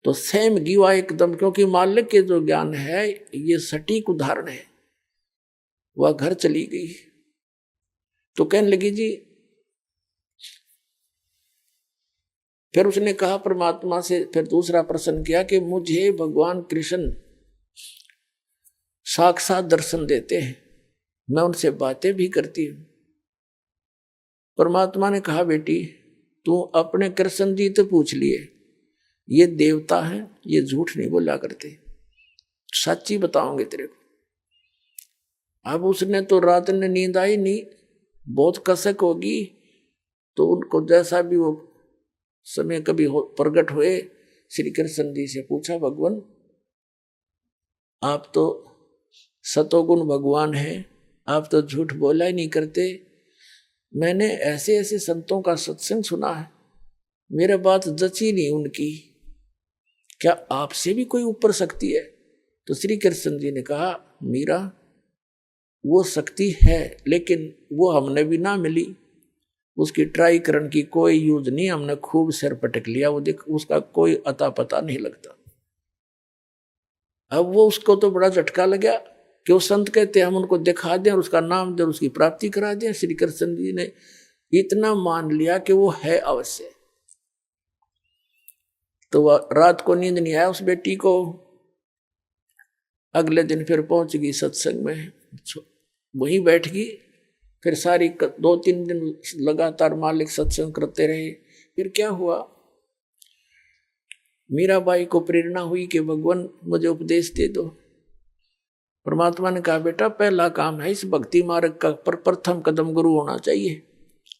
तो सेम गिवा एकदम, क्योंकि मालिक के जो ज्ञान है ये सटीक उदाहरण है। वह घर चली गई तो कहने लगी जी, फिर उसने कहा परमात्मा से, फिर दूसरा प्रश्न किया कि मुझे भगवान कृष्ण साक्षात दर्शन देते हैं, मैं उनसे बातें भी करती हूं। परमात्मा ने कहा बेटी तू अपने कृष्ण जी तो पूछ लिए, ये देवता है, ये झूठ नहीं बोला करते, सच्ची बताओगे तेरे को। अब उसने तो रात में नींद आई नहीं, बहुत कसक होगी, तो उनको जैसा भी वो समय कभी प्रकट हुए, श्री कृष्ण जी से पूछा भगवान आप तो सतोगुण भगवान हैं, आप तो झूठ बोला ही नहीं करते, मैंने ऐसे ऐसे संतों का सत्संग सुना है, मेरे बात जची नहीं उनकी, क्या आपसे भी कोई ऊपर शक्ति है? तो श्री कृष्ण जी ने कहा मीरा वो शक्ति है, लेकिन वो हमने भी ना मिली, उसकी ट्राई करने की कोई यूज नहीं, हमने खूब सिर पटक लिया, वो देख उसका कोई अता पता नहीं लगता। अब वो उसको तो बड़ा झटका लगा कि वो संत कहते हम उनको दिखा दें और उसका नाम दें, उसकी प्राप्ति करा दें। श्री कृष्ण जी ने इतना मान लिया कि वो है अवश्य। तो वह रात को नींद नहीं आया उस बेटी को। अगले दिन फिर पहुंच गई सत्संग में, वहीं बैठ गई। फिर सारी 2-3 दिन लगातार मालिक सत्संग करते रहे। फिर क्या हुआ, मीराबाई को प्रेरणा हुई कि भगवान मुझे उपदेश दे दो। परमात्मा ने कहा बेटा पहला काम है इस भक्ति मार्ग का प्रथम कदम गुरु होना चाहिए,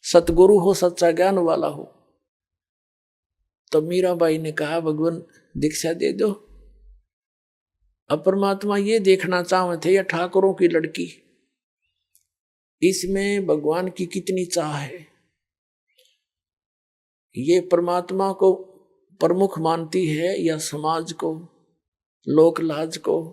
सतगुरु हो, सच्चा ज्ञान वाला हो। तो मीराबाई ने कहा भगवान दीक्षा दे दो। अब परमात्मा ये देखना चाहते थे, यह ठाकुरों की लड़की, इसमें भगवान की कितनी चाह है। ये परमात्मा को प्रमुख मानती है या समाज को, लोक लाज को।